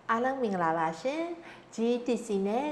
အားလုံးမင်္ဂလာပါရှင် GTC နဲ့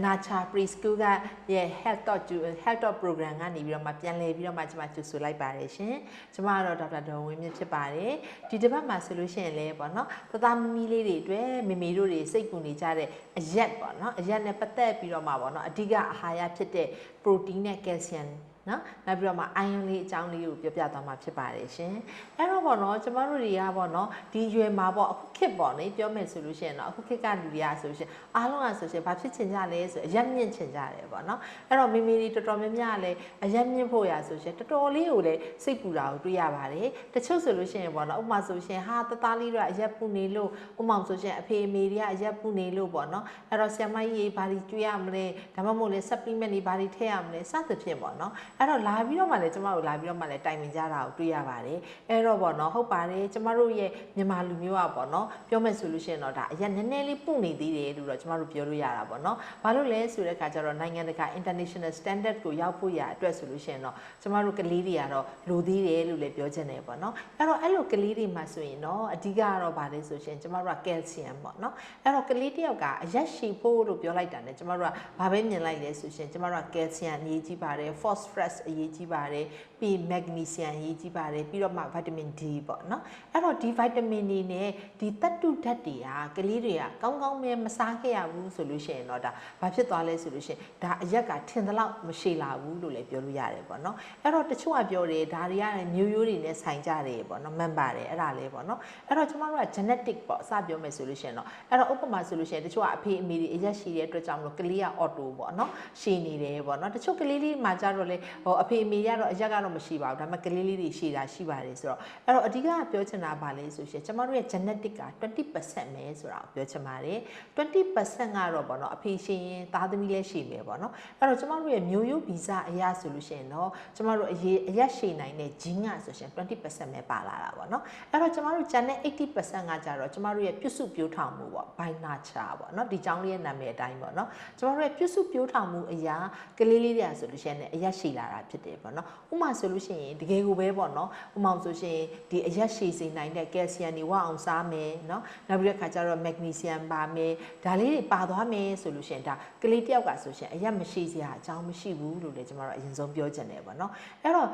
Nacha Preschool ကရဲ့ health program ကနေပြီးတော့မှပြန်လည်ပြီးတော့မှကျွန်မကြိုဆိုလိုက်ပါတယ်ရှင်ကျွန်မကတော့ဒေါက်တာဒေါ်ဝင်းမြင့်ဖြစ်ပါတယ်ဒီတစ်ပတ်မှာဆိုလို့ရှိရင်လည်းပေါ့နော်သားမီးလေးတွေအတွက်မေမေတို့တွေစိတ်ပူနေကြတဲ့အရက်ပေါ့နော်အရက်နဲ့ပတ်သက်ပြီးတော့မှပေါ့နော်အဓိကအာဟာရဖြစ်တဲ့ protein နဲ့ calciumနော်နောက်ပြီးတော့မှ iron လေးအကြောင်းလေးကိုပြောပြသွားမှာဖြစ်ပါတယ်ရှင်အဲ့တော့ပေါ့နော်ကျမတို့တွေကပေါ့နော်ဒီရွယ်မှာပေါ့အခုခေတ်ပေါ့နေပြောမယ်ဆိုလို့ရှိရင်တော့အခုခေတ်ကလူတွေကဆိုရှင်အားလုံးကဆိုရှင်ဘာဖြစ်ချင်ကြလဲဆိုအရက်မြင့်ချင်ကြတယ်ပေါ့နော်အဲ့တော့မိမိတွေတော်တော်များများလည်းအရက်မြင့်ဖို့ရဆိုရှင်တော်တော်လေးကိုလည်းစိတ်ပူတာကိုတွေ့ရပါတယ်တချို့ဆိုလို့ရှိရင်ပေါ့နော်ဥပမာဆိုရှင်ဟာတသားလေးတွေအရက်ပူနေလို့ဥပမာဆိုရှင်အဖေအမေတွေကအရက်ပူနေလို့ပေါ့နော်အဲ့တော့ဆရာမကြီးဘာတွေကျွေးရမလဲဒါမှမဟုတ်လေ supplement တွေဘာတွေထည့်ရမလဲစသဖြင့်ပေါ့နော်အဲ့တော့လာပြီးတော့မှလည်းကျမတို့လာပြီးတော့မှလည်းတိုင်ပင်ကြတာကိုတွေ့ရပါတယ်အဲ့တော့ပေါ့နော်ဟုတ်ပါတယ်ကျမတို့ရဲ့မြန်မာလူမျိုးอ่ะပေါ့နော်ပြောမယ်ဆိုလို့ရှိရင်တော့ဒါအရင်နည်းနည်းလေးပုနေသေးတယ်လို့တော့ကျမတို့ပြောလို့ရတာပေါ့နော်ဘာလို့လဲဆိုတဲ့အခါကျတော့နိုင်ငံတကာ international standard ကိုရောက်ဖို့ရအတွက်ဆိုလို့ရှိရင်တော့ကျမတို့ကလေးတွေကတော့လိုသေးတယ်လို့လည်းပြောချင်တယ်ပေါ့နော်အဲ့တော့အဲ့လိုကလေးတွေမှာဆိုရင်တော့အဓိကကတော့ဗာလဲဆိုရှင်ကျမတို့က calcium ပေါ့နော်အဲ့တော့ကလေးတယောက်ကအရက်ရှိဖို့လို့ပြောလိုက်တာ ਨੇ ကျမတို့ကဘာပဲမြင်လိုက်လဲဆိုရှင်ကျမတို့က calcium အရေးကြီးပါတယ် phosphorus အရေးကြီးပါတယ်ပြီး magnesium အရေးကြီးပါတယ်ပြီးတော့မှ vitamin D ပေါ့နော်အဲ့တော့ဒီ vitamin တွေနဲ့ဒီသတ္တုဓာတ်တွေကကလေးတွေကကောင်းကောင်းမစားခဲ့ရဘူးဆိုလို့ရှိရင်တော့ဒါဘာဖြစ်သွားလဲဆိုလို့ရှိရင်ဒါအရက်ကထင်သလောက်မရှိလာဘူးလို့လည်းပြောလို့ရတယ်ပေါ့နော်အဲ့တော့တချို့ကပြောတယ်ဒါတွေကမျိုးရိုးတွေနဲ့ဆိုင်ကြတယ်ပေါ့နော်မှန်ပါတယ်အဲ့ဒါလေးပေါ့နော်အဲ့တော့ကျမတို့က genetic ပေါ့အစပြောမယ်ဆိုလို့ရှိရင်တော့အဲ့တော့ဥပမာဆိုလို့ရှိရင်တချို့ကအဖေအမေတွေအရက်ရှိတဲ့အတွက်ကြောင့်မလို့ကလေးက auto ပေါ့နော်ရှည်နေတယ်ပေါ့နော်တချို့ကလေးလေးမှကြတော့လေဟိုအဖေအမေကတော့အရက်ကတော့မရှိပါဘူးဒါပေမဲ့ကလေးလေးတွေရှည်တာရှိပါတယ်ဆိုတော့အဲ့တော့အဓိကပြောချင်တာဗာလဲဆိုရှင်ကျမတို့ရဲ့ genetic က 20% ပဲဆိုတာကိုပြောချင်ပါတယ်20% ကတော့ပေါ့နော်အဖေရှင်ရင်သားသမီးလည်းရှည်မယ်ပေါ့နော်အဲ့တော့ကျမတို့ရဲ့မျိုးရိုးဗီဇအရာဆိုလို့ရှိရင်တော့ကျမတို့အရက်ရှည်နိုင်တဲ့ gene ကဆိုရှင်20% ပဲပါလာတာပေါ့နော်အဲ့တော့ကျမတို့ကျန်တဲ့ 80% ကကြတော့ကျမတို့ရဲ့ပြုစုပြောင်းထောင်မှုပေါ့ by nature ပေါ့နော်ဒီကြောင်းလေးရဲ့နာမည်အတိုင်းပေါ့နော်ကျမတို့ရဲ့ပြုစုပြောင်းထောင်မှုအရာကလေးလေးတွေဆိုလို့ရှိရင်အရက်ရှည်လာတာဖြစ်တယ်ပေါ့နော်ဥမာဆိုလို့ရှိရင်တကယ်ကိုပဲပေါ့နော်ဥမာဆိုရှင်ဒီအရက်ရှည်စေနိုင်တဲ့ calcium တွေဝအောင်စားမယ်နော်နောက်ပြီးတဲ့ခါကျတော့ magnesium ပါမယ်ဒါလေးတွေပါသွားမယ်ဆိုလို့ရှိရင်ဒါကလေးတယောက်ကဆိုရှင်အရက်မရှိစရာအကြောင်းမရှိဘူးလို့လည်းကျွန်တော်တို့အရင်ဆုံးပြောချင်တယ်ပေါ့နော်အဲ့တော့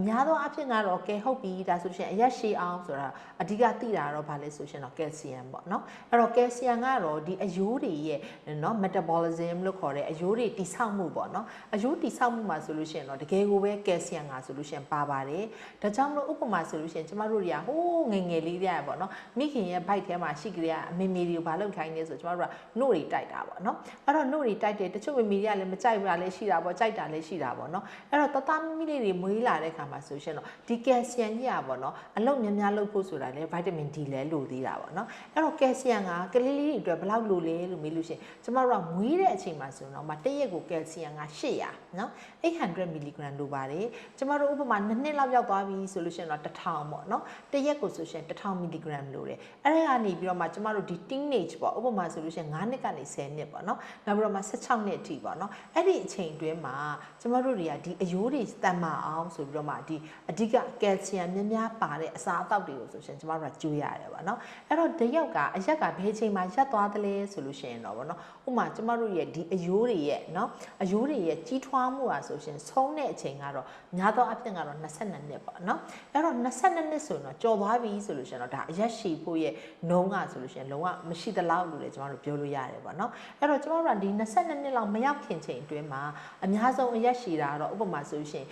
များသောအားဖြင့်ကတော့ကဲဟုတ်ပြီဒါဆိုရှင်အရက်ရှည်အောင်ဆိုတာအဓိကသိတာတော့ဗာလဲဆိုရှင်တော့ calcium ပေါ့နော်အဲ့တော့ calcium ကတော့ဒီအယိုးတွေရဲ့နော် metabolism လို့ခေါ်တဲ့အယိုးတွေတိဆောက်မှုပေါ့နော်အယိုးတိဆောက်မှုမှာဆိုလို့ရှိရင်တော့တကယ်ကိုပဲ calcium ကဆိုလို့ရှိရင်ပါပါတယ်ဒါကြောင့်မလို့ဥပမာဆိုလို့ရှိရင်ကျမတို့တွေကဟိုးငယ်ငယ်လေးတွေကပေါ့နော်မိခင်ရဲ့ bite ထဲမှာရှိကြတဲ့အမေမေတွေကိုဘာလုပ်ခိုင်းလဲဆိုကျမတို့ကနှုတ်တွေတိုက်တာပေါ့နော်အဲ့တော့နှုတ်တွေတိုက်တယ်တချို့မေမေတွေကလည်းမကြိုက်ဘူးလားလည်းရှိတာပေါ့ကြိုက်တာလည်းရှိတာပေါ့နော်အဲ့တော့တမီးလေးတွေမွေးလာတဲ့ခါမှာဆိုရှင်တော့ဒီ calcium ကြီးอ่ะပေါ့နော်အလုပ်များများလုပ်ဖို့ဆိုတာလေ vitamin D လဲလိုသေးတာပေါ့နော်အဲ့တော့ calcium ကကလေးလေးတွေအတွက်ဘယ်လောက်လိုလဲလို့မေးလို့ရှင်ကျမတို့ကမွေးတဲ့အချိန်မှာဆိုတော့မှတစ်ရက်ကို calcium က800နော်800 mg လိုပါတယ်ကျမတို့ဥပမာ2နှစ်လောက်ရောက်သွားပြီဆိုလို့ရှင်တော့1000ပေါ့နော်တစ်ရက်ကိုဆိုရှင်1000 mg လိုတယ်အဲ့ဒါကနေပြီးတော့မှကျမတို့ဒီ teenage ပေါ့ဥပမာဆိုလို့ရှင်9နှစ်ကနေ10နှစ်ပေါ့နော်နောက်ပြီးတော့မှ16နှစ်အထိပေါ့နော်အဲ့ဒီအချိန်အတွင်းမှာကျမတို့တွေကဒီအယိုးတွေတန်မာအောင်ဆိုပြီးတော့မှဒီအဓိက calcium များပါတဲ့အစာအသောက်တွေကိုဆိုရှင်ကျမတို့ကကျွေးရတယ်ပေါ့နော်အဲ့တော့တယောက်ကအရက်ကဘယ်ချိန်မှာရက်သွားသလဲဆိုလို့ရှင်တော့ပေါ့နော်ဥပမာကျမတို့ရဲ့ဒီအယိုးတွေရဲ့နော်အယိုးတွေရဲ့ကြီးထွားမှုอ่ะဆိုရှင်ဆုံးတဲ့အချိန်ကတော့များသောအားဖြင့်ကတော့22နှစ်ပေါ့နော်အဲ့တော့22နှစ်ဆိုရင်တော့ကြော်သွားပြီဆိုလို့ရှင်တော့ဒါအရက်ရှည်ဖို့ရဲ့နှုံးကဆိုလို့ရှင်လုံးဝမရှိသလောက်လို့လည်းကျမတို့ပြောလို့ရတယ်ပေါ့နော်အဲ့တော့ကျမတို့ကဒီ22နှစ်လောက်မရောက်ခင်ချိန်အတွင်းမှာအများဆုံးအရက်ရှည်တာတော့ဥပမာဆိုရှင်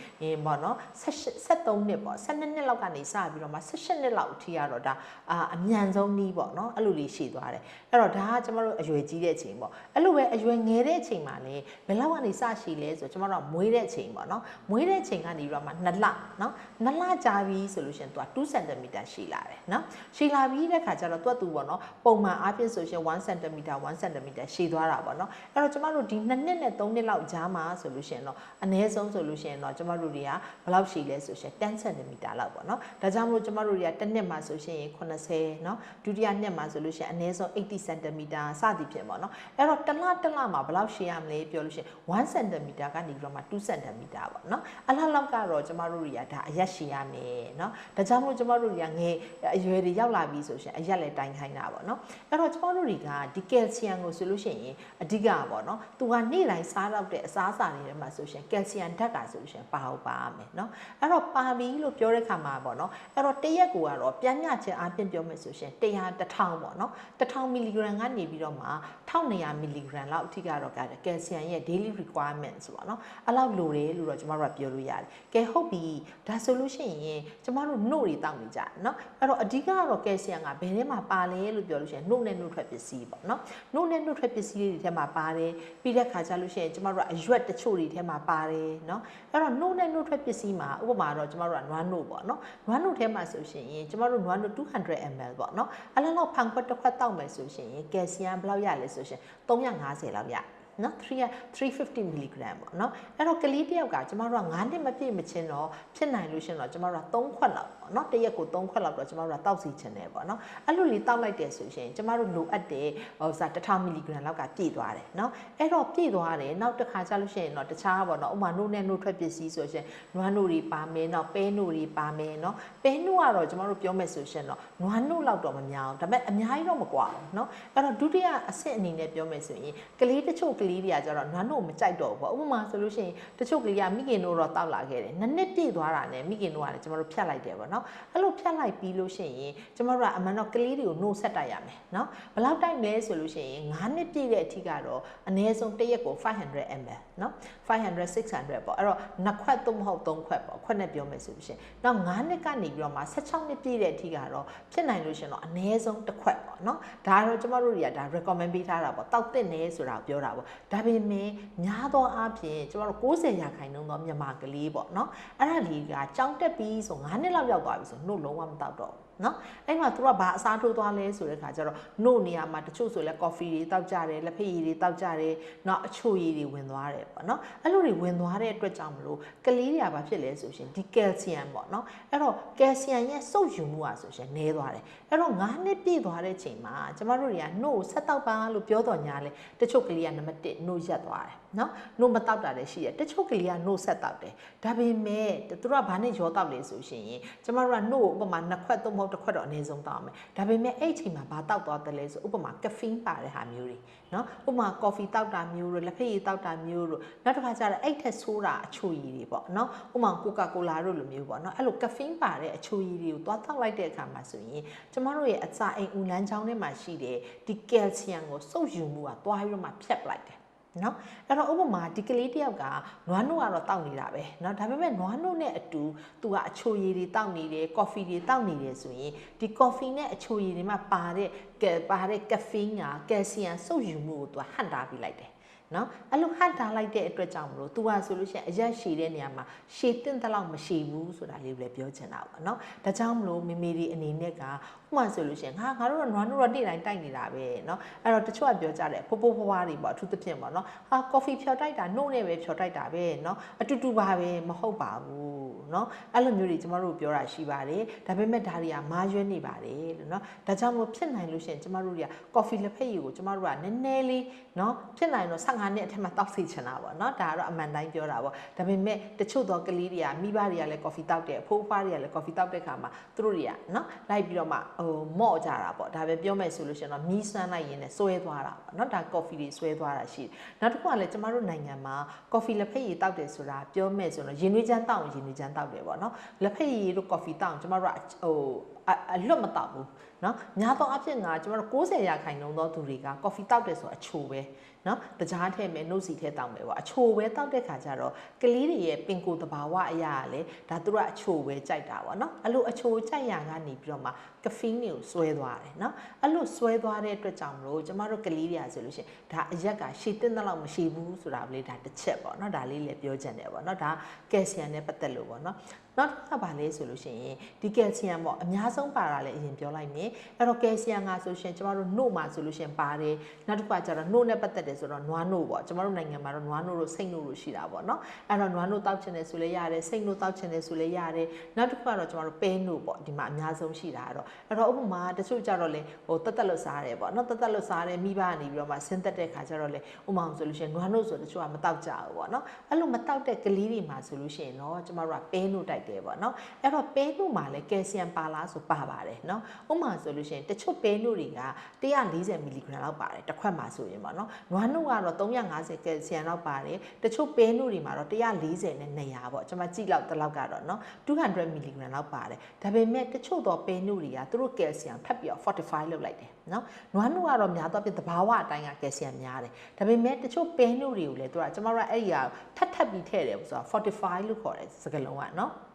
ပေါ့နော်73နှစ်ပေါ့12နှစ်လောက်ကနေစပြီးတော့မှ18နှစ်လောက်အထိကတော့ဒါအမြန်ဆုံးနီးပေါ့နော်အဲ့လိုလေးရှည်သွားတယ်အဲ့တော့ဒါကကျမတို့အရွယ်ကြီးတဲ့အချိန်ပေါ့အဲ့လိုပဲအရွယ်ငယ်တဲ့အချိန်မှာလည်းဘယ်လောက်ကနေစရှည်လဲဆိုကျမတို့ကမွေးတဲ့အချိန်ပေါ့နော်မွေးတဲ့အချိန်ကနေပြီးတော့မှ2လနော်2လကြာပြီဆိုလို့ရှင်သူက2 cm ရှည်လာတယ်နော်ရှည်လာပြီးတဲ့ခါကျတော့သူပေါ့နော်ပုံမှန်အားဖြင့်ဆိုရှင်1 cm 1 cm ရှည်သွားတာပေါ့နော်အဲ့တော့ကျမတို့ဒီ2နှစ်နဲ့3နှစ်လောက်ကြာမှာဆိုလို့ရှင်တော့အနည်းဆုံးဆိုလို့ရှင်တော့ကျမတို့တွေကဘယ်လောက်ရှည်လဲဆိုရှင်10 cm လောက်ပေါ့နော်ဒါကြောင့်မလို့ကျမတို့တွေကတစ်နှစ်မှာဆိုရှင်80နော်ဒုတိယနှစ်မှာဆိုလို့ရှင်အနည်းဆုံး80 cm စသည်ဖြင့်ပေါ့နော်အဲ့တော့တစ်လမှာဘယ်လောက်ရှည်ရမလဲပြောလို့ရှင်1 cm ကနေပြီးတော့မှ2 cm တာပေါ့နော်အလှလောက်ကတော့ကျမတို့တွေကဒါအရက်ရှည်ရမယ်နော်ဒါကြောင့်မို့ကျမတို့တွေကငယ်အရွယ်တွေရောက်လာပြီဆိုရှင်အရက်လည်းတိုင်းခိုင်းတာပေါ့နော်အဲ့တော့ကျမတို့တွေကဒီကယ်လ်ဆီယမ်ကိုဆိုလို့ရှိရင်အဓိကပေါ့နော်သူကနေ့တိုင်းစားတော့တဲ့အစားအစာတွေထဲမှာဆိုရှင်ကယ်လ်ဆီယမ်ဓာတ်ကဆိုလို့ရှင်ပါဟုတ်ပါမယ်နော်အဲ့တော့ပါပြီလို့ပြောတဲ့ခါမှာပေါ့နော်အဲ့တော့တစ်ရက်ကိုကတော့ပြန်ညချက်အားဖြင့်ပြောမယ်ဆိုရှင်100 1000ပေါ့နော်1000 မီလီဂရမ်ကနေပြီးတော့မှ1200 မီလီဂရမ်လောက်အထိကတော့ကယ်လ်ဆီယမ်ရဲ့ daily requirement ဆိုပေါ့နော်အဲ့လောက်လိုတယ်လို့တော့ကျမတို့ကပြောလို့ရတယ်ကဲဟုတ်ပြီဒါဆိုလို့ရှိရင်ကျမတို့နှုတ်တွေတောက်နေကြနော်အဲ့တော့အဓိကကတော့ကယ်လ်ဆီယမ်ကဘယ်ထဲမှာပါလဲလို့ပြောလို့ရှိရင်နှုတ်နဲ့နှုတ်ထွက်ပစ္စည်းပေါ့နော်နှုတ်နဲ့နှုတ်ထွက်ပစ္စည်းတွေထဲမှာပါတယ်ပြီးတဲ့ခါကျလို့ရှိရင်ကျမတို့ကအရွက်တချို့တွေထဲမှာပါတယ်နော်အဲ့တော့နှုတ်နဲ့နှုတ်ထွက်ပစ္စည်းမှာဥပမာတော့ကျမတို့ကနွားနှုတ်ပေါ့နော်နွားနှုတ်ထဲမှာဆိုရှင်ကျမတို့နွားနှုတ်200 ml ပေါ့နော်အဲ့လောက်ဖန်ခွက်တစ်ခွက်တောက်မယ်ဆိုရှင်ကယ်လ်ဆီယမ်ဘယ်လောက်ရလဲဆိုရှင်350လောက်ရနော်350 mg ပေါ့နော်အဲ့တော့ကလေးတယောက်ကကျမတို့က9နှစ်မပြည့်မချင်းတော့ဖြစ်နိုင်လို့ရှင်တော့ကျမတို့က3ခွက်လောက်ပေါ့နော်တစ်ရက်ကို3ခွက်လောက်တော့ကျမတို့ကတောက်စီချင်တယ်ပေါ့နော်အဲ့လိုလေးတောက်လိုက်တယ်ဆိုရှင်ကျမတို့လိုအပ်တဲ့1000 mg လောက်ကပြည့်သွားတယ်နော်အဲ့တော့ပြည့်သွားတယ်နောက်တစ်ခါကျလို့ရှိရင်တော့တခြားပေါ့နော်ဥမာနှုတ်နဲ့နှုတ်ထွက်ပစ္စည်းဆိုရှင်နွားနှုတ်တွေပါမယ်နော်ပဲနှုတ်တွေပါမယ်နော်ပဲနှုတ်ကတော့ကျမတို့ပြောမယ်ဆိုရှင်တော့နွားနှုတ်လောက်တော့မများဘူးဒါပေမဲ့အများကြီးတော့မကွာဘူးနော်အဲ့တော့ဒုတိယအဆင့်အနေနဲ့ပြောမယ်ဆိုရင်ကလေးတချို့ကလေးတွေကကျတော့နွားနှုတ်မကြိုက်တော့ဘူးပေါ့ဥပမာဆိုလို့ရှိရင်တချို့ကလေးကမိခင်တို့တော့တောက်လာခဲ့တယ်နှစ်ပြည့်သွားတာနဲ့မိခင်တို့ကလည်းကျမတို့ဖြတ်လိုက်တယ်ပေါ့နော်အဲ့လိုဖြတ်လိုက်ပြီးလို့ရှိရင်ကျမတို့ကအမှန်တော့ကလေးတွေကိုနှုတ်ဆက်တိုက်ရမယ်နော်ဘယ်လောက်တိုက်လဲဆိုလို့ရှိရင်9နှစ်ပြည့်တဲ့အထိကတော့အနည်းဆုံးတစ်ရက်ကို500 ml နော်500 600ပေါ့အဲ့တော့နှစ်ခွက်သို့မဟုတ်3ခွက်ပေါ့ခွက်နဲ့ပြောမယ်ဆိုလို့ရှိရင်နောက်9နှစ်ကနေပြီးတော့မှ16နှစ်ပြည့်တဲ့အထိကတော့ဖြစ်နိုင်လို့ရှိရင်တော့အနည်းဆုံးတစ်ခွက်ပေါ့နော်ဒါကတော့ကျမတို့တွေကဒါ recommend ပေးထားတာပေါ့တောက်တဲ့နေဆိုတာပြောတာပေါ့ဒါပေမဲ့များသောအားဖြင့်ကျမတို့90%သောမြန်မာကလေးပေါ့နော်အဲ့ဒါလေးကကြောင်းတက်ပြီးဆို9နှစ်လောက်ရောက်သွားပြီဆိုနှုတ်လုံးဝမတောက်တော့နော်အဲ့မှာသူကဘာအစားထိုးသွားလဲဆိုတဲ့ခါကျတော့နှုတ်နေရာမှာတချို့ဆိုလဲကော်ဖီတွေတောက်ကြတယ်လက်ဖက်ရည်တွေတောက်ကြတယ်နောက်အချိုရည်တွေဝင်သွားတယ်ပေါ့နော်အဲ့လိုတွေဝင်သွားတဲ့အတွက်ကြောင့်မလို့ကလေးတွေကဘာဖြစ်လဲဆိုရှင်ဒီကယ်လ်ဆီယမ်ပေါ့နော်အဲ့တော့ကယ်လ်ဆီယမ်ရဲ့စုပ်ယူမှုอ่ะဆိုရှင်နည်းသွားတယ်အဲ့တော့9နှစ်ပြည့်သွားတဲ့ချိန်မှာကျမတို့တွေကနှုတ်ဆက်တောက်ပါလို့ပြောတော့ညာလဲတချို့ကလေးကနံပါတ်1နှုတ်ရက်သွားတယ်နော်နှုတ်မတောက်တာလည်းရှိတယ်တချို့ကလေးကနှုတ်ဆက်တောက်တယ်ဒါပေမဲ့သူတို့ကဘာနဲ့ရောတောက်လဲဆိုရှင်ကျမတို့ကနှုတ်ဥပမာ2ခွက်3မဟုတ်1ခွက်တော့အနည်းဆုံးတောက်မယ်ဒါပေမဲ့အဲ့ချိန်မှာဘာတောက်သွားတယ်လဲဆိုဥပမာကဖင်းပါတဲ့ဟာမျိုးတွေနော်ဥပမာကော်ဖီတောက်တာမျိုးတို့လက်ဖက်ရည်တောက်တာမျိုးတို့နောက်တစ်ခါကျတော့အဲ့ထက်ဆိုးတာအချိုရည်တွေပေါ့နော်ဥပမာကိုကာကိုလာတို့လိုမျိုးပေါ့နော်အဲ့လိုကဖင်းပါတဲ့အချိုရည်တွေကိုသွားတောက်လိုက်တဲ့အခါမှာဆိုရင်ကျမတို့ရဲ့အစာအိမ်ဦးလမ်းကြောင်းထဲမှာရှိတဲ့ဒီကယ်လ်ဆီယမ်ကိုစုပ်ယူမှုကသွားပြီးတော့မှဖြတ်ပလိုက်တယ်နော်အဲ့တော့ဥပမာဒီကလေးတယောက်ကနွားနှုတ်ကတော့တောက်နေတာပဲเนาะဒါပေမဲ့နွားနှုတ်နဲ့အတူသူကအချိုရည်တွေတောက်နေတယ်ကော်ဖီတွေတောက်နေတယ်ဆိုရင်ဒီကော်ဖီနဲ့အချိုရည်တွေမှာပါတဲ့ကဖင်းကကယ်လ်ဆီယမ်စုပ်ယူမှုကိုသူကဟန့်တားပေးလိုက်တယ်နော်အဲ့လိုဟန့်တားလိုက်တဲ့အတွက်ကြောင့်မလို့ तू ဟာဆိုလို့ရှိရင်အရက်ရှည်တဲ့နေရာမှာရှည်တင့်တဲ့လောက်မရှိဘူးဆိုတာလေးကိုလည်းပြောချင်တာပေါ့နော်ဒါကြောင့်မလို့မိမိတွေအနေနဲ့ကဥပမာဆိုလို့ရှိရင်ငါတို့ကနွားနို့တော့နေ့တိုင်းတိုက်နေတာပဲနော်အဲ့တော့တချို့ကပြောကြတယ်ဖိုးဖွားတွေပေါ့အထူးသဖြင့်ပေါ့နော်ဟာကော်ဖီဖြော်တိုက်တာနှုတ်နဲ့ပဲဖြော်တိုက်တာပဲနော်အတူတူပါပဲမဟုတ်ပါဘူးနော်အဲ့လိုမျိုးတွေကျမတို့ပြောတာရှိပါတယ်ဒါပေမဲ့ဒါတွေကမာရွဲနေပါတယ်လို့နော်ဒါကြောင့်မလို့ဖြစ်နိုင်လို့ရှိရင်ကျမတို့တွေကကော်ဖီလက်ဖက်ရည်ကိုကျမတို့ကနည်းနည်းလေးနော်ဖြစ်နိုင်တော့15နှစ်အထက်မှာတောက်စီချင်တာပေါ့နော်ဒါကတော့အမှန်တိုင်းပြောတာပေါ့ဒါပေမဲ့တချို့သောကလေးတွေကမိဘတွေကလည်းကော်ဖီတောက်တယ်အဖိုးအဖွားတွေကလည်းကော်ဖီတောက်တဲ့ခါမှာသူတို့တွေကနော်လိုက်ပြီးတော့မှမော့ကြတာပေါ့ဒါပဲပြောမယ်ဆိုလို့ရှိရင်တော့မီးစွမ်းလိုက်ရင်းနဲ့ဆွဲသွားတာပေါ့နော်ဒါကော်ဖီတွေဆွဲသွားတာရှိတယ်နောက်တစ်ခုကလည်းကျမတို့နိုင်ငံမှာကော်ဖီလက်ဖက်ရည်တောက်တယ်ဆိုတာပြောမယ်ဆိုတော့ရင်နွေးချမ်းတောက်ရင်ရင်နွေးချမ်းတောက်တယ်ပေါ့နော်လက်ဖက်ရည်တို့ကော်ဖီတောက်ရင်ကျမတို့ကအလွတ်မတောက်ဘူးเนาะညာတော့အဖြစ်ငါကျမတို့90%သောသူတွေကကော်ဖီတောက်တယ်ဆိုအချိုပဲเนาะတကြားထဲမဲ့နှုတ်စီထဲတောက်မယ်ပေါ့အချိုပဲတောက်တဲ့ခါကျတော့ကလေးတွေရဲ့ပင်ကိုယ်တဘာဝအရာကလေဒါသူတို့ကအချိုပဲကြိုက်တာပေါ့เนาะအဲ့လိုအချိုကြိုက်ရကနေပြီးတော့မှကဖင်းတွေကိုဆွဲသွားတယ်เนาะအဲ့လိုဆွဲသွားတဲ့အတွက်ကြောင့်မလို့ကျမတို့ကလေးတွေကဆိုလို့ရှိရင်ဒါအရက်ကရှည်တင်တဲ့လောက်မရှိဘူးဆိုတာကလေးဒါတစ်ချက်ပေါ့เนาะဒါလေးလည်းပြောချင်တယ်ပေါ့เนาะဒါကယ်လ်ဆီယမ်နဲ့ပတ်သက်လို့ပေါ့เนาะ နောက်တစ်ခါပါလဲဆိုလို့ရှိရင်ဒီကယ်လ်ဆီယမ်ပေါ့အများဆုံးပါတာလည်းအရင်ပြောလိုက်မယ်အဲ့တော့ကယ်လ်ဆီယမ်ကဆိုရှင်ကျမတို့နှုတ်မှာဆိုလို့ရှိရင်ပါတယ်နောက်တစ်ခါကျတော့နှုတ်နဲ့ပတ်သက်တယ်ဆိုတော့နွားနှုတ်ပေါ့ကျမတို့နိုင်ငံမှာတော့နွားနှုတ်တို့စိတ်နှုတ်တို့ရှိတာပေါ့နော်အဲ့တော့နွားနှုတ်တောက်ချင်တယ်ဆိုလည်းရတယ်စိတ်နှုတ်တောက်ချင်တယ်ဆိုလည်းရတယ်နောက်တစ်ခါတော့ကျမတို့ပဲနှုတ်ပေါ့ဒီမှာအများဆုံးရှိတာတော့အဲ့တော့ဥပမာတချို့ကျတော့လေဟိုတက်လို့စားတယ်ပေါ့နော်တက်လို့စားတယ်မိဘကနေပြီးတော့မှဆင်းသက်တဲ့ခါကျတော့လေဥပမာဆိုလို့ရှိရင်နွားနှုတ်ဆိုတချို့ကမတောက်ကြဘူးပေါ့နော်အဲ့လိုမတောက်တဲ့ကလေးတွေမှာဆိုလို့ရှိရင်တော့ကျမတို့ကပဲနှုတ်တိုက်တယ်ပေါ့နော်အဲ့တော့ပဲနှုတ်မှာလည်းကယ်လ်ဆီယမ်ပါလားဆိုပါပါတယ်နော်ဥပမာဆိုလို့ရှိရင်တချို့ပဲနှုတ်တွေက140မီလီဂရမ်လောက်ပါတယ်တစ်ခွက်မှာဆိုရင်ပေါ့နော်နွားနှုတ်ကတော့350ကယ်လ်ဆီယမ်လောက်ပါတယ်တချို့ပဲနှုတ်တွေမှာတော့140နဲ့200ပေါ့ကျွန်မကြည့်လောက်တစ်လောက်ကတော့နော်200မီလီဂရမ်လောက်ပါတယ်ဒါပေမဲ့တချို့တော့ပဲနှုတ်တွေကသူတို့ကယ်လ်ဆီယမ်ထပ်ပြီးတော့45လောက်လိုက်တယ်နော်နွားနှုတ်ကတော့များတော့ပြသဘာဝအတိုင်းကကယ်လ်ဆီယမ်များတယ်ဒါပေမဲ့တချို့ပဲနှုတ်တွေကိုလည်းသူကကျွန်တော်တို့အဲ့ဒီဟာထပ်ပြီးထည့်တယ်ဆိုတော့45လို့ခေါ်တယ်စကားလုံးကနော်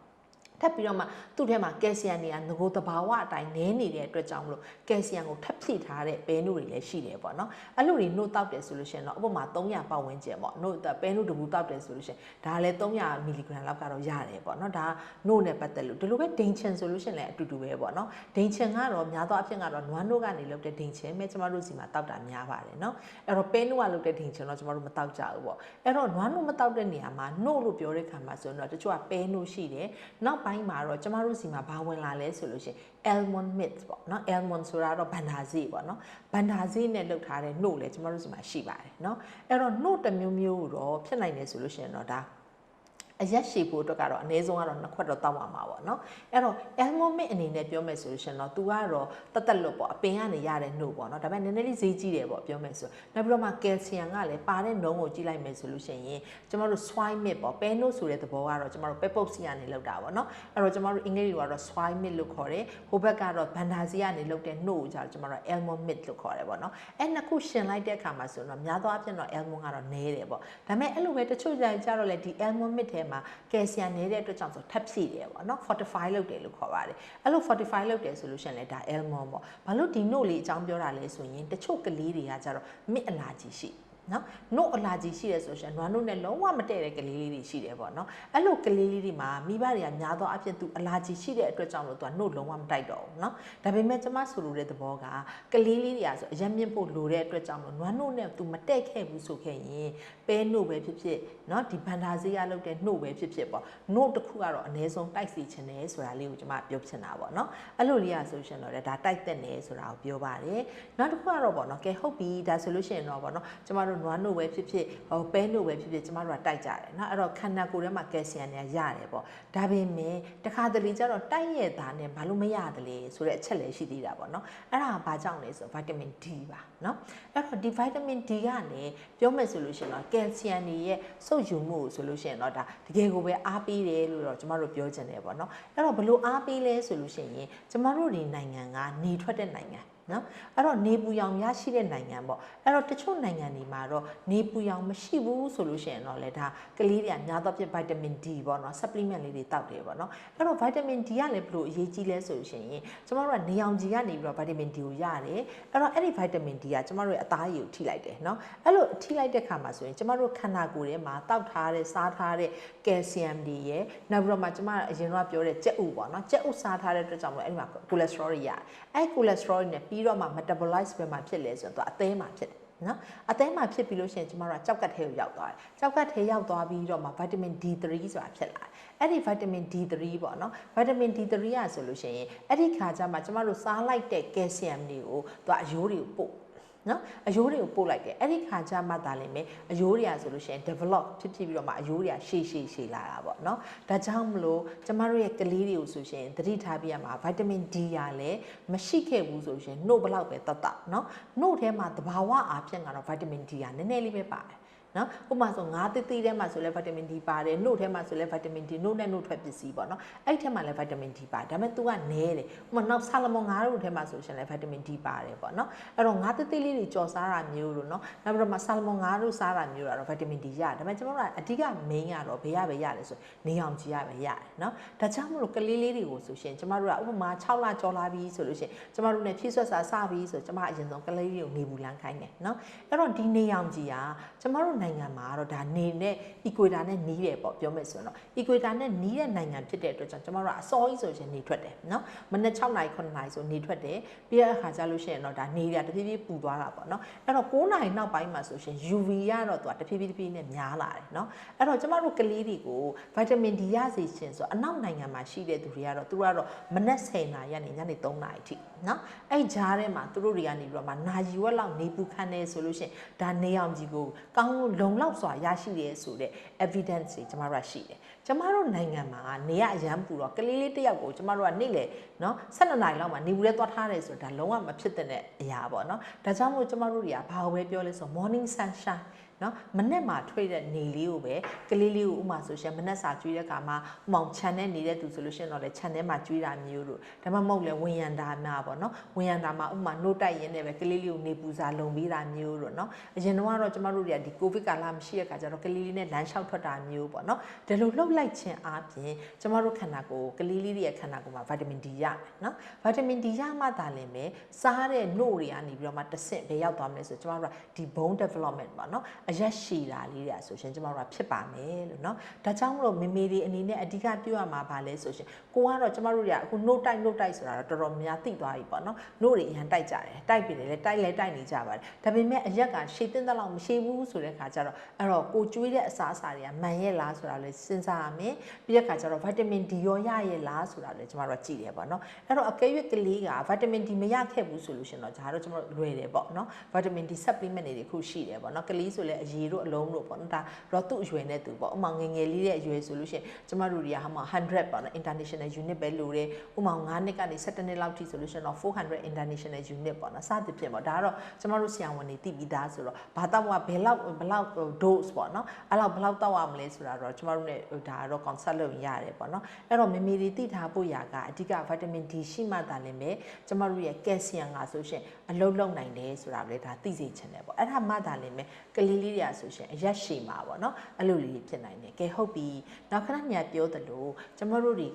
ထပ်ပြီးတော့မှသူ့ထဲမှာကယ်လ်ဆီယမ်တွေကငကိုသဘာဝအတိုင်းနည်းနေတဲ့အတွက်ကြောင့်မလို့ကယ်လ်ဆီယမ်ကိုထပ်ဖြည့်ထားတဲ့ပဲနှုတ်တွေလည်းရှိတယ်ပေါ့နော်အဲ့လိုတွေနှုတ်တောက်တယ်ဆိုလို့ရှိရင်တော့ဥပမာ300ပတ်ဝန်းကျင်ပေါ့နှုတ်ပဲနှုတ်တပူတောက်တယ်ဆိုလို့ရှိရင်ဒါလည်း300မီလီဂရမ်လောက်ကတော့ရတယ်ပေါ့နော်ဒါနှုတ်နဲ့ပတ်သက်လို့ဒီလိုပဲဒိန်ချင်ဆိုလို့ရှိရင်လည်းအတူတူပဲပေါ့နော်ဒိန်ချင်ကတော့များသောအားဖြင့်ကတော့နွားနှုတ်ကနေလုပ်တဲ့ဒိန်ချင်ပဲကျမတို့စီမှာတောက်တာများပါတယ်နော်အဲ့တော့ပဲနှုတ်ကလုပ်တဲ့ဒိန်ချင်တော့ကျမတို့မတောက်ကြဘူးပေါ့အဲ့တော့နွားနှုတ်မတောက်တဲ့နေရာမှာနှုတ်လို့ပြောတဲ့ခါမှာဆိုရင်တော့တချို့ကပဲနှုတ်ရှိတယ်နောက်ပိုင်းမှာတော့ကျမတို့စီမှာဘာဝင်လာလဲဆိုလို့ရှိရင် almond meat ပေါ့နော် almond ဆိုတာတော့ဘန်ဒါဈေးပေါ့နော်ဘန်ဒါဈေးနဲ့လုပ်ထားတဲ့နှုတ်လည်းကျမတို့စီမှာရှိပါတယ်နော်အဲ့တော့နှုတ်တစ်မျိုးမျိုးတော့ဖြစ်နိုင်တယ်ဆိုလို့ရှိရင်တော့ဒါအရက်ရှိဖို့အတွက်ကတော့အနည်းဆုံးကတော့2ခွက်တော့တောက်ရမှာပေါ့နော်အဲ့တော့ almond meat အနေနဲ့ပြောမယ်ဆိုလို့ရှိရင်တော့ तू ကတော့တက်လွတ်ပေါ့အပင်ကနေရတဲ့နှုတ်ပေါ့နော်ဒါပေမဲ့နည်းနည်းလေးဈေးကြီးတယ်ပေါ့ပြောမယ်ဆိုနောက်ပြီးတော့မှကယ်လ်ဆီယမ်ကလည်းပါတဲ့နှုံးကိုကြည့်လိုက်မယ်ဆိုလို့ရှိရင်ကျမတို့ swine meat ပေါ့ပဲနှုတ်ဆိုတဲ့သဘောကတော့ကျမတို့ပဲပုတ်စီကနေလောက်တာပေါ့နော်အဲ့တော့ကျမတို့အင်္ဂလိပ်လိုကတော့ swine meat လို့ခေါ်တယ်ဟိုဘက်ကတော့ဘန်ဒါစီကနေလောက်တဲ့နှုတ်ကိုကျတော့ကျမတို့ almond meat လို့ခေါ်တယ်ပေါ့နော်အဲ့နှစ်ခုရှင်လိုက်တဲ့အခါမှာဆိုတော့များသောအားဖြင့်တော့ almond ကတော့နည်းတယ်ပေါ့ဒါပေမဲ့အဲ့လိုပဲတချို့ကြတော့လေဒီ almond meat ထဲမှာကယ်လ်ဆီယမ်နေတဲ့အတွက်ကြောင့်ဆိုထပ်ဖြည့်တယ်ပေါ့နော်45လောက်တယ်လို့ခေါ်ပါတယ်အဲ့လို45လောက်တယ်ဆိုလို့ရှိရင်လည်းဒါ almond ပေါ့ဘာလို့ဒီနှုတ်လေးအကြောင်းပြောတာလဲဆိုရင်တချို့ကလေးတွေကကျတော့မစ်အလာဂျီရှိနော်နှုတ်အလာကြီးရှိတယ်ဆိုရှင်နွားနှုတ်နဲ့လုံးဝမတည့်တဲ့ကလေးလေးတွေရှိတယ်ပေါ့နော်အဲ့လိုကလေးလေးတွေမှာမိဘတွေကများသောအားဖြင့်သူအလာကြီးရှိတဲ့အတွက်ကြောင့်လို့သူကနှုတ်လုံးဝမတိုက်တော့ဘူးနော်ဒါပေမဲ့ကျမဆိုလိုတဲ့သဘောကကလေးလေးတွေကဆိုအရက်မြင့်ဖို့လိုတဲ့အတွက်ကြောင့်လို့နွားနှုတ်နဲ့သူမတည့်ခဲ့ဘူးဆိုခဲ့ရင်ပဲနှုတ်ပဲဖြစ်ဖြစ်နော်ဒီဘန်ဒါဈေးရလုပ်တဲ့နှုတ်ပဲဖြစ်ဖြစ်ပေါ့နှုတ်တစ်ခုကတော့အနည်းဆုံးတိုက်စီချင်တယ်ဆိုတာလေးကိုကျမပြောချင်တာပေါ့နော်အဲ့လိုလေးရဆိုရှင်တော့ဒါတိုက်သက်နေဆိုတာကိုပြောပါတယ်နောက်တစ်ခုကတော့ပေါ့နော်ကဲဟုတ်ပြီဒါဆိုလို့ရှိရင်တော့ပေါ့နော်ကျမတို့နွားနှုတ်ပဲဖြစ်ဖြစ်ဟိုပဲနှုတ်ပဲဖြစ်ဖြစ်ကျမတို့ကတိုက်ကြတယ်နော်အဲ့တော့ခန္ဓာကိုယ်ထဲမှာကယ်လ်ဆီယမ်တွေရတယ်ပေါ့ဒါပေမဲ့တခါတလေကျတော့တိုက်ရဲ့သားနဲ့ဘာလို့မရတယ်လဲဆိုတဲ့အချက်လည်းရှိသေးတာပေါ့နော်အဲ့ဒါကဘာကြောင့်လဲဆိုဗိုက်တာမင် D ပါနော်အဲ့တော့ဒီဗိုက်တာမင် D ကလည်းပြောမယ်ဆိုလို့ရှိရင်တော့ကယ်လ်ဆီယမ်တွေရဲ့စုပ်ယူမှုဆိုလို့ရှိရင်တော့ဒါတကယ်ကိုပဲအားပေးတယ်လို့တော့ကျမတို့ပြောချင်တယ်ပေါ့နော်အဲ့တော့ဘလို့အားပေးလဲဆိုလို့ရှိရင်ကျမတို့ဒီနိုင်ငံကနေထွက်တဲ့နိုင်ငံနော်အဲ့တော့နေပူရောင်ရရှိတဲ့နိုင်ငံပေါ့အဲ့တော့တချို့နိုင်ငံတွေမှာတော့နေပူရောင်မရှိဘူးဆိုလို့ရှိရင်တော့လေဒါကလေးတွေကများသောဖြင့်ဗိုက်တာမင် D ပေါ့နော် supplement လေးတွေတောက်တယ်ပေါ့နော်အဲ့တော့ဗိုက်တာမင် D ကလည်းဘလို့အရေးကြီးလဲဆိုလို့ရှိရင်ကျမတို့ကနေရောင်ခြည်ကနေပြီးတော့ဗိုက်တာမင် D ကိုရတယ်အဲ့တော့အဲ့ဒီဗိုက်တာမင် D ကကျမတို့ရဲ့အသားရည်ကိုထိလိုက်တယ်နော်အဲ့လိုထိလိုက်တဲ့ခါမှာဆိုရင်ကျမတို့ခန္ဓာကိုယ်ထဲမှာတောက်ထားတဲ့စားထားတဲ့ကယ်လ်ဆီယမ်တွေရဲ့နောက်ပြီးတော့မှကျမအရင်ကပြောတဲ့ကြက်ဥပေါ့နော်ကြက်ဥစားထားတဲ့အတွက်ကြောင့်မို့အဲ့ဒီမှာကိုလက်စထရောတွေရတယ်အဲ့ကိုလက်စထရောတွေနဲ့ပြီးတော့မှ metabolize ပဲမှာဖြစ်လဲဆိုတော့အသေးမှာဖြစ်တယ်နော်အသေးမှာဖြစ်ပြီးလို့ရှိရင်ကျမတို့ကကြောက်ကတ်ထဲကိုရောက်သွားတယ်ကြောက်ကတ်ထဲရောက်သွားပြီးတော့မှ vitamin D3 ဆိုတာဖြစ်လာတယ်အဲ့ဒီ vitamin D3 ပေါ့နော် vitamin D3 ရဆိုလို့ရှိရင်အဲ့ဒီခါကျမှကျမတို့စားလိုက်တဲ့ကယ်လ်ဆီယမ်တွေကိုသူအယိုးတွေကိုပို့နော်အယိုးတွေကိုပို့လိုက်တယ်အဲ့ဒီခါကျမှသာလည်းမယ်အယိုးတွေကဆိုလို့ရှိရင် develop ဖြစ်ပြီးတော့မှအယိုးတွေကရှည်လာတာပေါ့နော်ဒါကြောင့်မလို့ကျမတို့ရဲ့ကလေးတွေကိုဆိုရှင်သတိထားပြရမှာ vitamin D ရလည်းမရှိခဲ့ဘူးဆိုရှင်နှုတ်ဘလောက်ပဲတတ်နော်နှုတ်ထဲမှာသဘာဝအားဖြင့်ကတော့ vitamin D ကနည်းနည်းလေးပဲပါတယ်နော်ဥပမာဆိုငါးသီးထဲမှာဆိုလဲဗိုက်တာမင် D ပါတယ်နှုတ်ထဲမှာဆိုလဲဗိုက်တာမင် D နှုတ်နဲ့နှုတ်ထွက်ပစ္စည်းပေါ့နော်အဲ့ထဲမှာလဲဗိုက်တာမင် D ပါတယ်ဒါပေမဲ့ तू ကနည်းတယ်ဥပမာနောက်ဆာလမွန်ငါးတို့ထဲမှာဆိုရှင်လဲဗိုက်တာမင် D ပါတယ်ပေါ့နော်အဲ့တော့ငါးသီးလေးတွေကြော်စားတာမျိုးလို့နော်နောက်ပြီးတော့မှဆာလမွန်ငါးတို့စားတာမျိုးတော့ဗိုက်တာမင် D ရတယ်ဒါပေမဲ့ကျွန်တော်တို့ကအဓိက main ကတော့ဘေးရပဲရတယ်ဆိုနေအောင်ကြည့်ရပဲရတယ်နော်ဒါကြောင့်မလို့ကလေးလေးတွေကိုဆိုရှင်ကျွန်တော်တို့ကဥပမာ6လကြော်လာပြီဆိုလို့ရှင်ကျွန်တော်တို့ ਨੇ ဖြည့်ဆွတ်စာစပြီဆိုကျွန်မအရင်ဆုံးကလေးတွေကိုနေဘူးလန်းခိုင်းတယ်နော်အဲ့တော့ဒီနေအောင်ကြည့်ကကျွန်တော်တို့ နိုင်ငံမှာတော့ဒါနေနဲ့ equator နဲ့နီးတယ်ပေါ့ပြောမယ်ဆိုတော့ equator နဲ့နီးတဲ့နိုင်ငံဖြစ်တဲ့အတွက်ကြောင့်ကျမတို့ကအစောကြီးဆိုရင်နေထွက်တယ်နော်မနေ့6နာရီ9နာရီဆိုနေထွက်တယ်ပြီးတဲ့အခါကျလို့ရှိရင်တော့ဒါနေရတဖြည်းဖြည်းပူသွားတာပေါ့နော်အဲ့တော့9နာရီနောက်ပိုင်းမှာဆိုရှင် UV ရတော့သူကတဖြည်းဖြည်းနဲ့များလာတယ်နော်အဲ့တော့ကျမတို့ကလေးတွေကို vitamin D ရစေခြင်းဆိုအနောက်နိုင်ငံမှာရှိတဲ့သူတွေကတော့သူတို့ကတော့မနက်10နာရီကနေညနေ3နာရီထိနော်အဲ့ကြားထဲမှာသူတို့တွေကနေပြီးတော့မှနာရီဝက်လောက်နေပူခံနေဆိုလို့ရှိရင်ဒါနေအောင်ကြီးကိုကောင်းလုံလောက်စွာရရှိတယ်ဆိုတဲ့ evidence တွေကျမတို့ကရှိတယ်ကျမတို့နိုင်ငံမှာနေရအရန်ပူတော့ကလေးလေးတစ်ယောက်ကိုကျမတို့ကနေ့လေနော်12နာရီလောက်မှာနေဘူးလဲသွားထားတယ်ဆိုတာလုံးဝမဖြစ်တဲ့အရာပေါ့နော်ဒါကြောင့်မို့ကျမတို့တွေကဘာကိုပဲပြောလဲဆို morning sunshine နော်မနေ့မှာထွေးတဲ့နေလေးကိုပဲကလေးလေးကိုဥမာဆိုရှင်မနေ့စာကျွေးတဲ့အခါမှာဥမောင်ခြံနဲ့နေတဲ့သူဆိုလို့ရှင်တော့လေခြံထဲမှာကျွေးတာမျိုးတို့ဒါမှမဟုတ်လေဝင်ရန်တာများပေါ့နော်ဝင်ရန်တာမှာဥမာနှုတ်တိုက်ရင်းနဲ့ပဲကလေးလေးကိုနေပူစာလုံပေးတာမျိုးတို့နော်အရင်တော့ကျမတို့တွေကဒီကိုဗစ်ကာလမရှိတဲ့အခါကျတော့ကလေးလေးနဲ့လမ်းလျှောက်ထွက်တာမျိုးပေါ့နော်ဒါလိုလှုပ်လိုက်ခြင်းအပြင်ကျမတို့ခန္ဓာကိုယ်ကလေးလေးတွေရဲ့ခန္ဓာကိုယ်မှာဗီတာမင် D ရမယ်နော်ဗီတာမင် D ရမှသာလင်ပဲစားတဲ့နှုတ်တွေကနေပြီးတော့မှတစ်ဆင့်ပဲရောက်သွားမယ်ဆိုကျမတို့ကဒီ bone development ပေါ့နော်အရက်ရှည်တာလေးတွေဆိုရှင်ကျမတို့ကဖြစ်ပါမယ်လို့เนาะဒါကြောင့်မလို့မေမေတွေအနေနဲ့အဓိကပြောရမှာပါလဲဆိုရှင်ကိုကတော့ကျမတို့တွေကအခု note တိုက်ဆိုတာတော့တော်တော်များသိသွားပြီပေါ့เนาะ note တွေအရင်တိုက်ကြတယ်တိုက်ပြီလေတိုက်နေကြပါတယ်ဒါပေမဲ့အရက်ကရှည်တင်းတဲ့လောက်မရှိဘူးဆိုတဲ့ခါကျတော့အဲ့တော့ကိုကျွေးတဲ့အစားအစာတွေကမှန်ရဲ့လားဆိုတာလည်းစဉ်းစားရမယ်ပြီးတဲ့ခါကျတော့ vitamin D ရောရရဲ့လားဆိုတာလည်းကျမတို့ကကြည့်တယ်ပေါ့เนาะအဲ့တော့အကယ်၍ကလေးက vitamin D မရခဲ့ဘူးဆိုလို့ရှင်တော့ဒါတော့ကျမတို့လွယ်တယ်ပေါ့เนาะ vitamin D supplement တွေခုရှိတယ်ပေါ့เนาะကလေးဆိုလည်းအရေတို့အလုံးတို့ပေါ့နော်ဒါတော့သူ့အရွယ်နဲ့သူပေါ့ဥမာငယ်လေးရဲ့အရွယ်ဆိုလို့ရှိရင်ကျမတို့တွေကဟာမှာ100ပေါ့နော် international unit ပဲလိုတယ်ဥမာ9နှစ်ကနေ17နှစ်လောက်ထိဆိုလို့ရှိရင်တော့400 international unit ပေါ့နော်စသဖြင့်ပေါ့ဒါကတော့ကျမတို့ဆရာဝန်တွေသိပြီးသားဆိုတော့ဘာတော့ဘယ်လောက် dose ပေါ့နော်အဲ့လောက်ဘယ်လောက်တောက်ရမလဲဆိုတာတော့ကျမတို့ ਨੇ ဒါကတော့ consult လုပ်ရတယ်ပေါ့နော်အဲ့တော့မေမေတွေသိထားဖို့ရာကအဓိက vitamin D ရှိမှသာလင်ပဲကျမတို့ရဲ့ calcium ကဆိုရှင်အလုံးလုံးနိုင်တယ်ဆိုတာလေဒါသိစေချင်တယ်ပေါ့အဲ့ဒါမှသာလင်ပဲကလေးလေးတွေကဆိုရှင်အရက်ရှည်မှာပေါ့နော်အဲ့လိုလေးဖြစ်နိုင်တယ်ကဲဟုတ်ပြီနောက်ခဏညပြောသလိုကျမတို့တွေ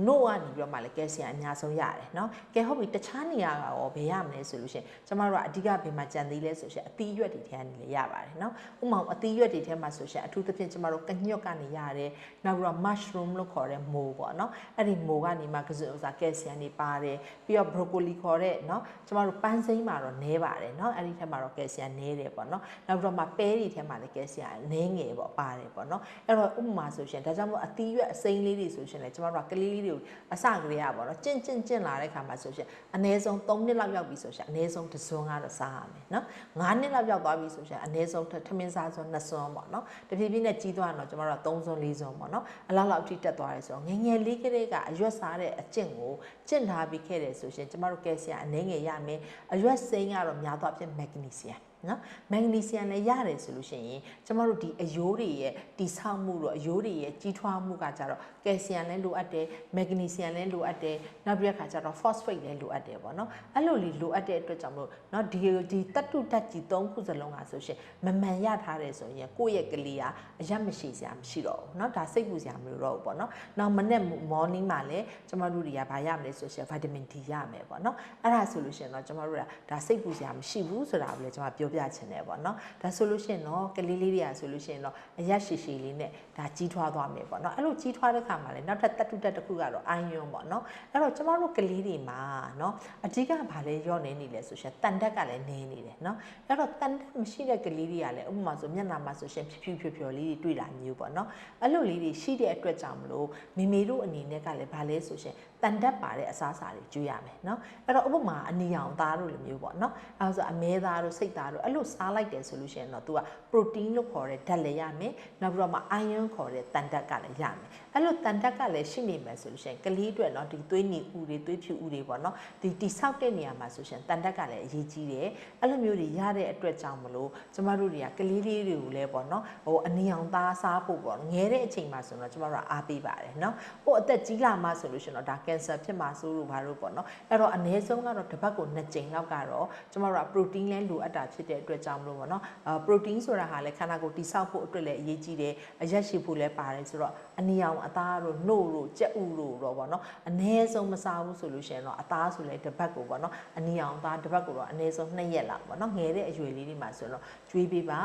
ကနို့ကနေပြီးတော့မှလည်းကယ်ဆီယမ်အများဆုံးရတယ်နော်ကဲဟုတ်ပြီတခြားနေရာကရောဘယ်ရမလဲဆိုလို့ရှင်ကျမတို့ကအဓိကဘယ်မှာကြံသေးလဲဆိုရှင်အသီးရွက်တွေထဲကနေလည်းရပါတယ်နော်ဥပမာအသီးရွက်တွေထဲမှာဆိုရှင်အထူးသဖြင့်ကျမတို့ကညွတ်ကနေရတယ်နောက်ပြီးတော့ mushroom လို့ခေါ်တဲ့မိုးပေါ့နော်အဲ့ဒီမိုးကနေမှကယ်ဆီယမ်တွေပါတယ်ပြီးတော့ broccoli ခေါ်တဲ့နော်ကျမတို့ပန်းစိမ်းမှာတော့နည်းပါတယ်နော်အဲ့ဒီထဲမှာတော့ကယ်ဆီယမ်နည်းတယ်ပေါ့နော်နောက်ပြီးတော့မှပဲတွေထဲမှာလည်းကယ်ဆီယမ်နည်းငယ်ပေါ့ပါတယ်ပေါ့နော်အဲ့တော့ဥပမာဆိုရှင်ဒါကြောင့်မို့အသီးရွက်အစိမ်းလေးတွေဆိုရှင်လည်းကျမတို့ကကလေးလေးတွေကိုအစကလေးရပေါ့နော်ကျင့်လာတဲ့ခါမှာဆိုရှင်အနည်းဆုံး3နှစ်လောက်ရောက်ပြီဆိုရှင်အနည်းဆုံးတစ်စွန်းကတော့စားရမယ်နော်9နှစ်လောက်ရောက်သွားပြီဆိုရှင်အနည်းဆုံးထမင်းစားစွန်း2စွန်းပေါ့နော်တဖြည်းဖြည်းနဲ့ကြီးသွားတော့ကျမတို့က3စွန်း4စွန်းပေါ့နော်အလောက်လောက်ထိတက်သွားတယ်ဆိုတော့ငယ်ငယ်လေးကလေးကအရွက်စားတဲ့အကျင့်ကိုကျင့်ထားပြီးခဲ့တယ်ဆိုရှင်ကျမတို့ကယ်ဆီယမ်အနည်းငယ်ရမယ်အရွက်စိမ်းကတော့များသောအားဖြင့်မက်ဂနီဆီယမ်နော်မက်ဂနီဆီယမ်လည်းရတယ်ဆိုလို့ရှိရင်ကျမတို့ဒီအယိုးတွေရဲ့တိဆောက်မှုတော့အယိုးတွေရဲ့ကြီးထွားမှုကကြတော့ကယ်ဆီယမ်လည်းလိုအပ်တယ်မက်ဂနီဆီယမ်လည်းလိုအပ်တယ်နောက်ပြီးတဲ့ခါကျတော့ phosphate လည်းလိုအပ်တယ်ပေါ့နော်အဲ့လိုလေးလိုအပ်တဲ့အတွက်ကြောင့်မလို့နော်ဒီတတုတက်ကြီး3ခုစလုံးကဆိုရှင်မမှန်ရထားတယ်ဆိုရင်ကိုယ့်ရဲ့ကလေးကအရက်မရှိစရာမရှိတော့ဘူးနော်ဒါစိတ်ပူစရာမလိုတော့ဘူးပေါ့နော်နောက်မနေ့ morning မှာလည်းကျမတို့တွေကဘာရမလဲဆိုရှင် vitamin D ရမယ်ပေါ့နော်အဲ့ဒါဆိုလို့ရှိရင်တော့ကျမတို့ကဒါစိတ်ပူစရာမရှိဘူးဆိုတာကိုလည်းကျွန်မပြောပြချင်တယ်ပေါ့နော်ဒါဆိုလို့ရှိရင်တော့ကလေးလေးတွေကဆိုလို့ရှိရင်တော့အရက်ရှိရှိလေးနဲ့ဒါကြီးထွားသွားမယ်ပေါ့နော်အဲ့လိုကြီးထွားတဲ့ခါမှာလည်းနောက်ထပ်တတုတက်တစ်ခုကတော့အိုင်ယွန်ပေါ့နော်အဲ့တော့ကျမတို့ကလေးတွေမှာနော်အဓိကဘာလဲရော့နေလဲဆိုရှင်တန်တက်ကလည်းနေနေတယ်နော်အဲ့တော့တန်တက်မရှိတဲ့ကလေးတွေကလည်းဥပမာဆိုမျက်နှာမှာဆိုရှင်ဖြူဖြော်လေးတွေတွေ့တာမျိုးပေါ့နော်အဲ့လိုလေးတွေရှိတဲ့အတွက်ကြောင့်မလို့မိမိတို့အနေနဲ့ကလည်းဘာလဲဆိုရှင်တန်တက်ပါတဲ့အစားအစာတွေကျွေးရမယ်နော်အဲ့တော့ဥပမာအနီရောင်သားတို့လိုမျိုးပေါ့နော်အဲ့ဆိုအမဲသားတို့စိတ်သားတို့အဲ့လိုစားလိုက်တယ်ဆိုလို့ရှိရင်တော့ तू က protein လို့ခေါ်တဲ့ဓာတ်လည်းရမယ်နောက်ပြီးတော့မှ iron ခေါ်တဲ့တန်တက်ကလည်းရမယ်အဲ့လိုတန်တက်ကလည်းရှိနေမယ်ဆိုလို့ရှိရင်ကလေးအတွက်နော်ဒီသွေးနီဥတွေသွေးဖြူဥတွေပေါ့နော်ဒီတိဆောက်တဲ့နေရာမှာဆိုရှင်တန်တက်ကလည်းအရေးကြီးတယ်အဲ့လိုမျိုးတွေရတဲ့အတွက်ကြောင့်မလို့ကျမတို့တွေကကလေးလေးတွေကိုလည်းပေါ့နော်ဟိုအနီရောင်သားစားဖို့ပေါ့ငယ်တဲ့အချိန်မှာဆိုတော့ကျမတို့ကအားပေးပါတယ်နော်ဟိုအသက်ကြီးလာမှဆိုလို့ရှင်တော့ဒါကင်ဆာဖြစ်မှာစိုးလို့ဘာလို့ပေါ့နော်အဲ့တော့အနည်းဆုံးကတော့တစ်ပတ်ကို2ကြိမ်လောက်ကတော့ကျမတို့က protein လဲလိုအပ်တာဖြစ် တဲ့အတွက်ကြောင့်မလို့ပေါ့နော်ပရိုတင်းဆိုတာဟာလည်းခန္ဓာကိုယ်တိဆောက်ဖို့အတွက်လည်းအရေးကြီးတယ်အရက်ရှိဖို့လည်းပါတယ်ဆိုတော့အနီအောင်အသားတို့နှုတ်တို့ကြက်ဥတို့တော့ပေါ့နော်အနည်းဆုံးမစားဘူးဆိုလို့ရှိရင်တော့အသားဆိုလည်းတစ်ပတ်ကိုပေါ့နော်အနီအောင်အသားတစ်ပတ်ကိုတော့အနည်းဆုံး2ရက်လောက်ပေါ့နော်ငယ်တဲ့အရွယ်လေးတွေမှာဆိုတော့ကျွေးပေးပါ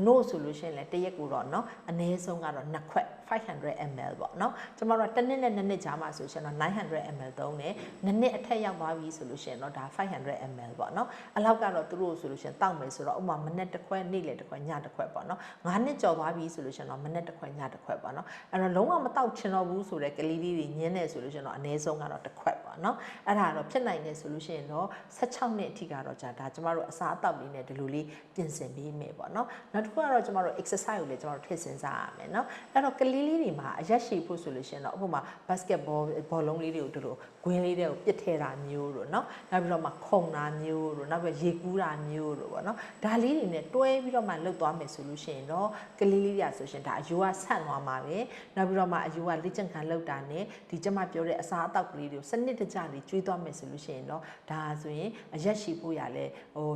နှုတ်ဆိုလို့ရှိရင်လည်းတစ်ရက်ကိုတော့နော်အနည်းဆုံးကတော့2ခွက်500 ml ပေါ့နော်ကျမတို့တစ်နှစ်နဲ့2နှစ်ကြားမှာဆိုရှင်တော့900 ml သုံးတယ်2နှစ်အထက်ရောက်သွားပြီဆိုလို့ရှင်တော့ဒါ500 ml ပေါ့နော်အလောက်ကတော့သူတို့ဆိုလို့ရှင်တောက်မယ်ဆိုတော့ဥပမာမနေ့တစ်ခွက်နေ့လေတစ်ခွက်ညတစ်ခွက်ပေါ့နော်9နှစ်ကျော်သွားပြီဆိုလို့ရှင်တော့မနေ့တစ်ခွက်ညတစ်ခွက်ပေါ့နော်အဲ့တော့လုံးဝမတောက်ချင်တော့ဘူးဆိုတဲ့ကလေးလေးတွေညင်းနေဆိုလို့ရှင်တော့အနည်းဆုံးကတော့တစ်ခွက်ပေါ့နော်အဲ့ဒါတော့ဖြစ်နိုင်နေဆိုလို့ရှင်တော့16နှစ်အထိကတော့ကြာဒါကျမတို့အစားအသောက်လေးနဲ့ဒီလိုလေးပြင်ဆင်ပေးမယ်ပေါ့နော်နောက်တစ်ခုကတော့ကျမတို့ exercise ကိုလည်းကျမတို့ထည့်စဉ်းစားရမယ်နော်အဲ့တော့ကလေးလေးတွေမှာအရက်ရှိဖို့ဆိုလို့ရှင်တော့ဥပမာ basketball ဘောလုံးလေးတွေကိုတို့လိုဂွင်းလေးတွေကိုပစ်ထည့်တာမျိုးတို့နော်နောက်ပြီးတော့မှခုံတာမျိုးတို့နောက်ပြီးရေကူးတာမျိုးတို့ပေါ့နော်ဒါလေးတွေနဲ့တွဲပြီးတော့မှလှုပ်သွားမယ်ဆိုလို့ရှိရင်တော့ကလေးလေးတွေဆိုရှင်ဒါအယူကဆန့်သွားမှာပဲနောက်ပြီးတော့မှအယူကလေ့ကျင့်ခန်းလှုပ်တာနဲ့ဒီကျမပြောတဲ့အစားအသောက်ကလေးတွေကိုစနစ်တကျလေးကျွေးသွားမယ်ဆိုလို့ရှိရင်တော့ဒါဆိုရင်အရက်ရှိဖို့ရလဲ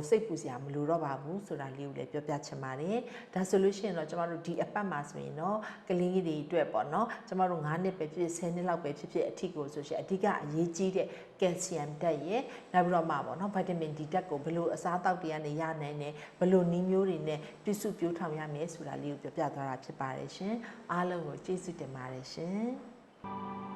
စိတ်ပူစရာမလိုတော့ပါဘူးဆိုတာလေးကိုလည်းပြောပြချင်ပါတယ်ဒါဆိုလို့ရှိရင်တော့ကျမတို့ဒီအပတ်မှာဆိုရင်တော့ကလေးတွေအတွက်ပေါ့နော်ကျမတို့9နှစ်ပဲဖြစ်10နှစ်လောက်ပဲဖြစ်ဖြစ်အထီကိုဆိုရှင်အဓိကအရေးကြီးတဲ့ကယ်လ်ဆီယမ်ဓာတ်ရဲ့နောက်ပြီးတော့မှပေါ့နော်ဗိုက်တာမင် D ဓာတ်ကိုဘယ်လိုအစားအသောက်တွေကနေရနိုင်တယ်ဘယ်လိုနည်းမျိုးတွေနဲ့ပြုစုပြောင်းထောင်ရမယ်ဆိုတာလေးကိုပြောပြသွားတာဖြစ်ပါတယ်ရှင်အားလုံးကိုကျေးဇူးတင်ပါတယ်ရှင်